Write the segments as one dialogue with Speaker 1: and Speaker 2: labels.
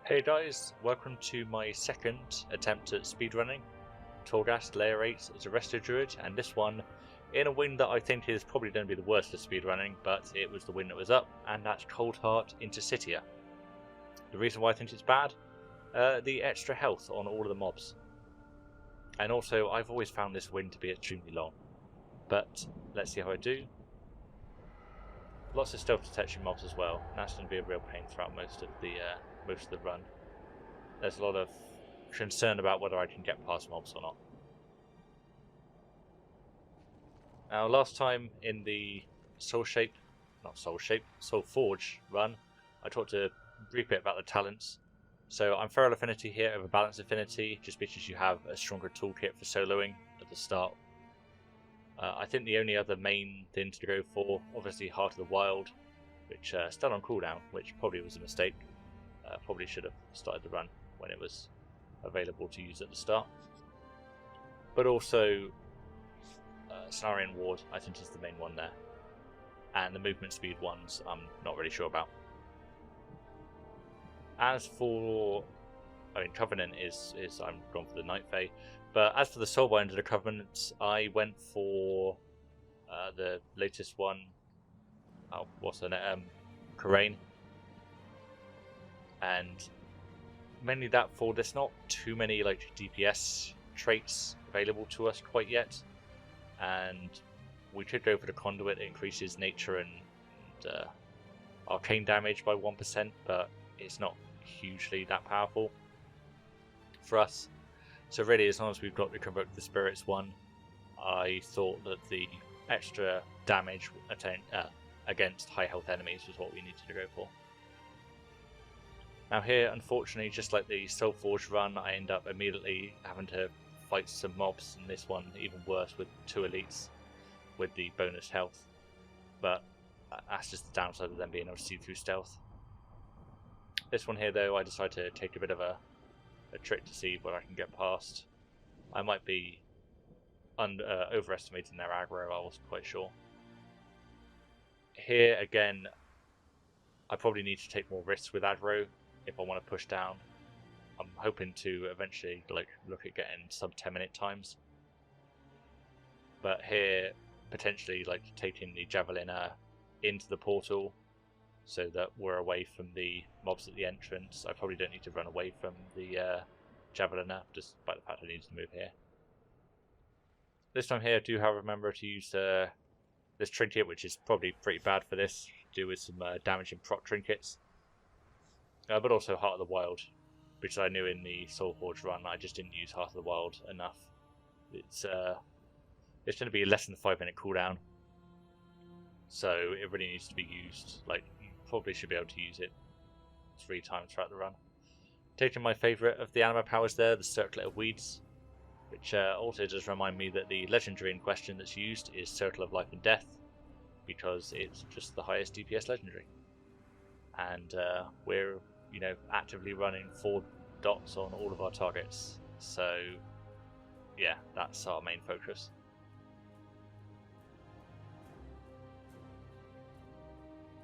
Speaker 1: Hey guys, welcome to my second attempt at speedrunning. Torghast Layer 8 as a Resto Druid, and this one in a win that I think is probably going to be the worst of speedrunning, but it was the win that was up, and that's Coldheart Intersitia. The reason why I think it's bad, the extra health on all of the mobs. And also, I've always found this win to be extremely long. But let's see how I do. Lots of stealth detection mobs as well. That's going to be a real pain throughout most of the run. There's a lot of concern about whether I can get past mobs or not. Now, last time in the Soul Forge run, I talked a brief bit about the talents. So I'm Feral Affinity here over Balance Affinity, just because you have a stronger toolkit for soloing at the start. I think the only other main thing to go for, obviously Heart of the Wild, which still on cooldown, which probably was a mistake. Probably should have started the run when it was available to use at the start. But also, Cenarian Ward, I think, is the main one there. And the movement speed ones, I'm not really sure about. As for, Covenant is I'm gone for the Night Fae. But as for the Soulbind of the Covenant, I went for the latest one. Oh, what's her name? Karain. And mainly that for there's not too many like DPS traits available to us quite yet. And we could go for the Conduit. It increases nature and arcane damage by 1%, but it's not hugely that powerful for us. So really, as long as we've got the Convoke the Spirits one, I thought that the extra damage against high health enemies was what we needed to go for. Now here, unfortunately, just like the Soul Forge run, I end up immediately having to fight some mobs, and this one even worse with 2 elites with the bonus health. But that's just the downside of them being able to see through stealth. This one here, though, I decided to take a bit of a trick to see what I can get past. I might be overestimating their aggro, I wasn't quite sure. Here, again, I probably need to take more risks with aggro if I want to push down. I'm hoping to eventually look at getting sub 10-minute times. But here, potentially taking the Javeliner into the portal so that we're away from the mobs at the entrance. I probably don't need to run away from the Javeliner, just by the fact I need to move here. This time here, I do however remember to use this trinket, which is probably pretty bad for this, do with some damage and proc trinkets. But also Heart of the Wild, which I knew in the Soul Forge run, I just didn't use Heart of the Wild enough. It's going to be less than 5-minute cooldown, so it really needs to be used. You probably should be able to use it 3 times throughout the run. Taking my favourite of the anima powers there, the Circlet of Weeds, which also does remind me that the legendary in question that's used is Circle of Life and Death, because it's just the highest DPS legendary. And we're actively running 4 dots on all of our targets, so yeah, that's our main focus.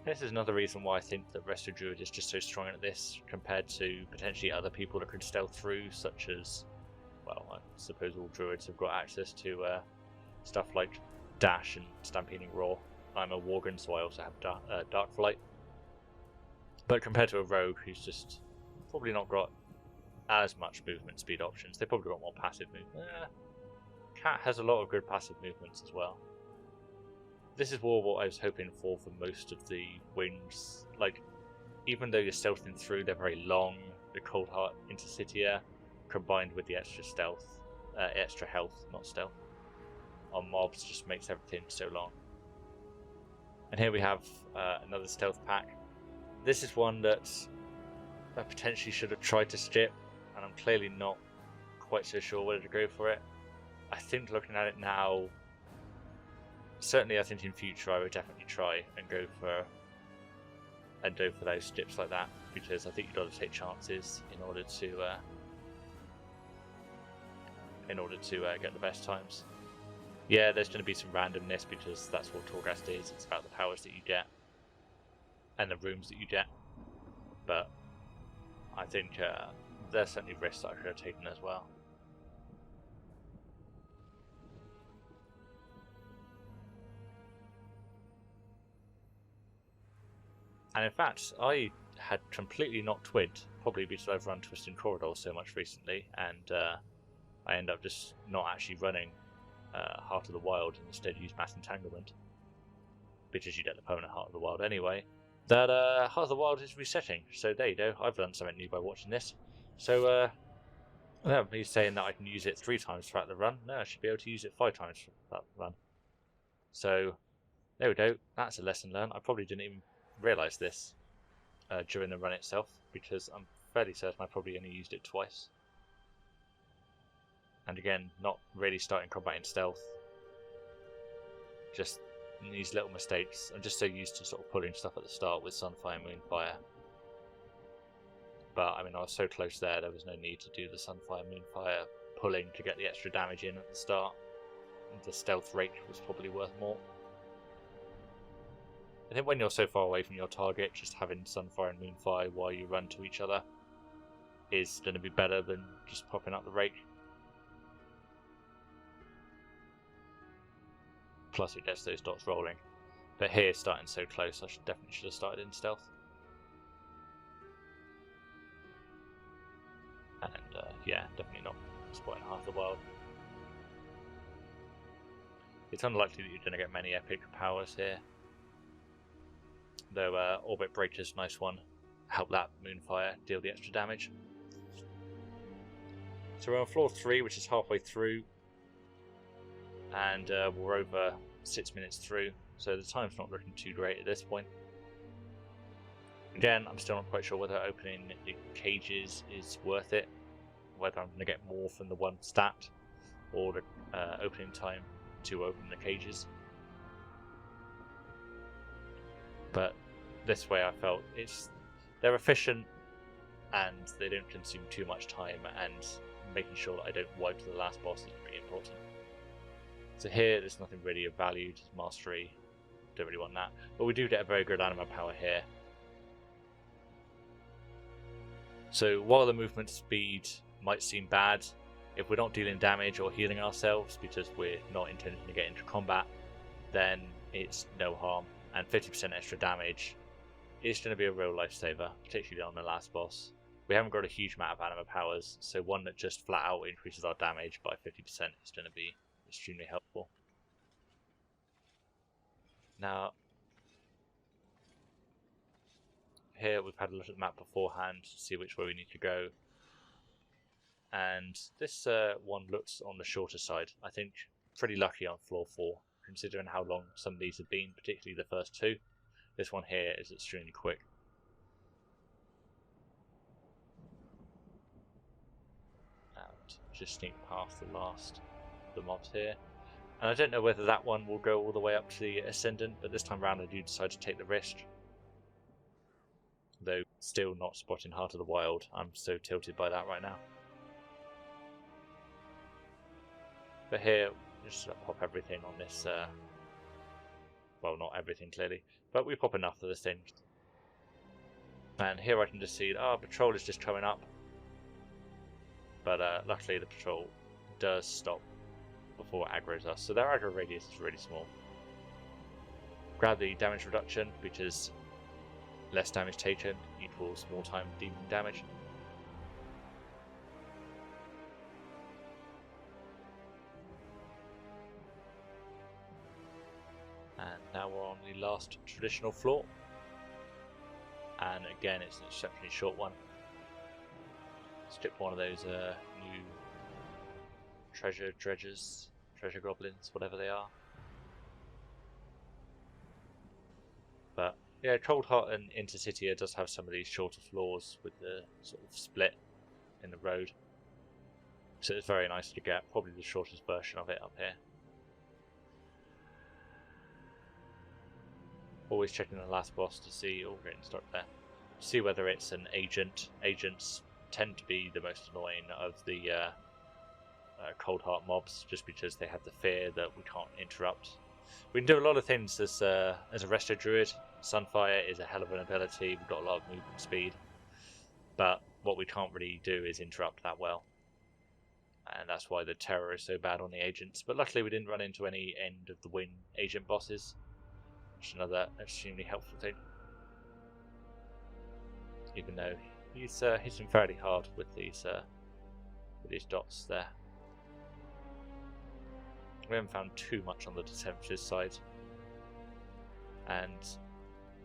Speaker 1: This is another reason why I think that Resto Druid is just so strong at this compared to potentially other people that could stealth through, such as, well, I suppose all Druids have got access to stuff like Dash and Stampeding Roar. I'm a Worgen, so I also have Dark Flight. But compared to a Rogue, who's just probably not got as much movement speed options, they probably got more passive movement. Cat has a lot of good passive movements as well. This is more what I was hoping for most of the wings. Even though you're stealthing through, they're very long. The Coldheart Intersitia, combined with the extra health, not stealth, on mobs, just makes everything so long. And here we have another stealth pack. This is one that I potentially should have tried to skip, and I'm clearly not quite so sure whether to go for it. I think looking at it now, certainly I think in future I would definitely try and go for those skips like that, because I think you've got to take chances in order to get the best times. Yeah, there's going to be some randomness because that's what Torghast is. It's about the powers that you get and the rooms that you get. But I think there's certainly risks that I could have taken as well. And in fact, I had completely not twigged, probably because I've run Twisting Corridor so much recently, and I end up just not actually running Heart of the Wild and instead use Mass Entanglement, because you get the permanent Heart of the Wild anyway. That Heart of the Wild is resetting, so there you go, I've learned something new by watching this. So, me saying that I can use it 3 times throughout the run, no, I should be able to use it 5 times throughout the run. So, there we go, that's a lesson learned. I probably didn't even realise this during the run itself, because I'm fairly certain I probably only used it twice. And again, not really starting combat in stealth. Just these little mistakes. I'm just so used to sort of pulling stuff at the start with Sunfire and Moonfire. But I mean, I was so close there was no need to do the Sunfire Moonfire pulling to get the extra damage in at the start. The stealth rate was probably worth more. I think when you're so far away from your target, just having Sunfire and Moonfire while you run to each other is going to be better than just popping up the rake. Plus it gets those dots rolling. But here, starting so close, I definitely should have started in stealth. And yeah, definitely not spotting Heart of the Wild. It's unlikely that you're going to get many epic powers here. Though Orbit Breaker's nice one. Help that Moonfire deal the extra damage. So we're on floor 3, which is halfway through. And we're over 6 minutes through. So the time's not looking too great at this point. Again, I'm still not quite sure whether opening the cages is worth it. Whether I'm going to get more from the one stat. Or the opening time to open the cages. But this way I felt they're efficient and they don't consume too much time, and making sure that I don't wipe to the last boss is pretty important. So here there's nothing really of value to mastery, don't really want that, but we do get a very good anima power here. So while the movement speed might seem bad, if we're not dealing damage or healing ourselves because we're not intending to get into combat, then it's no harm. And 50% extra damage is going to be a real lifesaver, particularly on the last boss. We haven't got a huge amount of anima powers, so one that just flat out increases our damage by 50% is going to be extremely helpful. Now, here we've had a look at the map beforehand to see which way we need to go. And this one looks on the shorter side. I think pretty lucky on floor 4. Considering how long some of these have been, particularly the first 2. This one here is extremely quick. And just sneak past the mobs here. And I don't know whether that one will go all the way up to the Ascendant, but this time round I do decide to take the risk. Though still not spotting Heart of the Wild, I'm so tilted by that right now. But here, just pop everything on this, well, not everything clearly, but we pop enough of the thing. And here I can just see, patrol is just coming up. But luckily the patrol does stop before it aggroes us, so their aggro radius is really small. Grab the damage reduction, because less damage taken equals more time dealing damage. And now we're on the last traditional floor. And again, it's an exceptionally short one. Strip one of those new treasure goblins, whatever they are. But yeah, Coldheart and Intersitia does have some of these shorter floors with the sort of split in the road. So it's very nice to get, probably the shortest version of it up here. Always checking the last boss to see, getting stuck there. See whether it's an agent. Agents tend to be the most annoying of the Coldheart mobs, just because they have the fear that we can't interrupt. We can do a lot of things as a Resto Druid. Sunfire is a hell of an ability. We've got a lot of movement speed, but what we can't really do is interrupt that well. And that's why the terror is so bad on the agents. But luckily we didn't run into any end of the win agent bosses, which is another extremely helpful thing. Even though he's hitting fairly hard with these dots there. We haven't found too much on the defensive side. And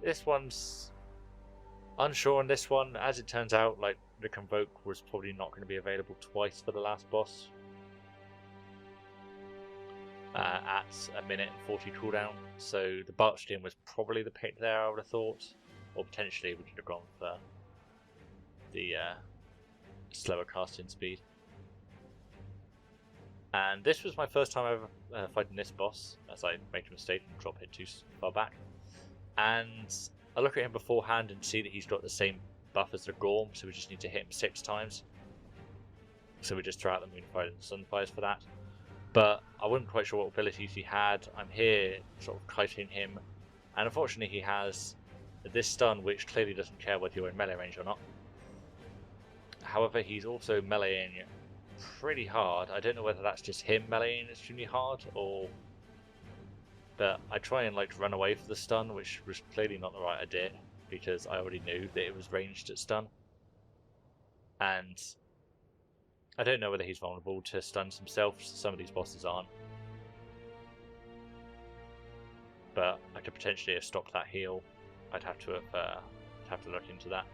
Speaker 1: this one's unsure on this one. As it turns out, like, the Convoke was probably not going to be available twice for the last boss. At a minute and 40 cooldown. So the Barkstein was probably the pick there, I would have thought. Or potentially we could have gone for the slower casting speed. And this was my first time ever fighting this boss, as I made a mistake and dropped it too far back. And I look at him beforehand and see that he's got the same buff as the Gorm, so we just need to hit him 6 times. So we just throw out the Moonfire and Sunfires for that. But I wasn't quite sure what abilities he had. I'm here sort of kiting him, and unfortunately he has this stun, which clearly doesn't care whether you're in melee range or not. However, he's also meleeing pretty hard. I don't know whether that's just him meleeing extremely hard, or... But I try and like run away for the stun, which was clearly not the right idea, because I already knew that it was ranged at stun. And I don't know whether he's vulnerable to stuns himself. Some of these bosses aren't. But I could potentially have stopped that heal. I'd have to look into that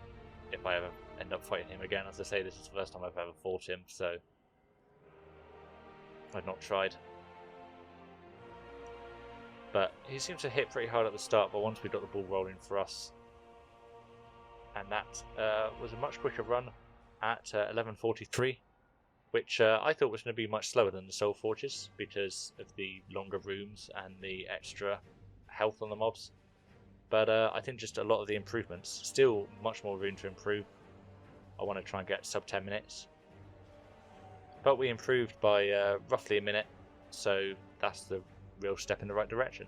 Speaker 1: if I ever end up fighting him again. As I say, this is the first time I've ever fought him, so I've not tried. But he seems to hit pretty hard at the start, but once we got the ball rolling for us, and that was a much quicker run at 11:43, which I thought was going to be much slower than the Soul Forges because of the longer rooms and the extra health on the mobs. But I think just a lot of the improvements, still much more room to improve. I want to try and get sub 10 minutes. But we improved by roughly a minute, so that's the real step in the right direction.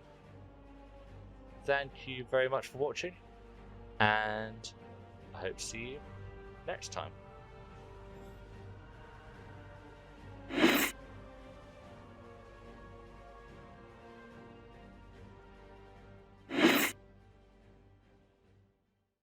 Speaker 1: Thank you very much for watching, and I hope to see you next time.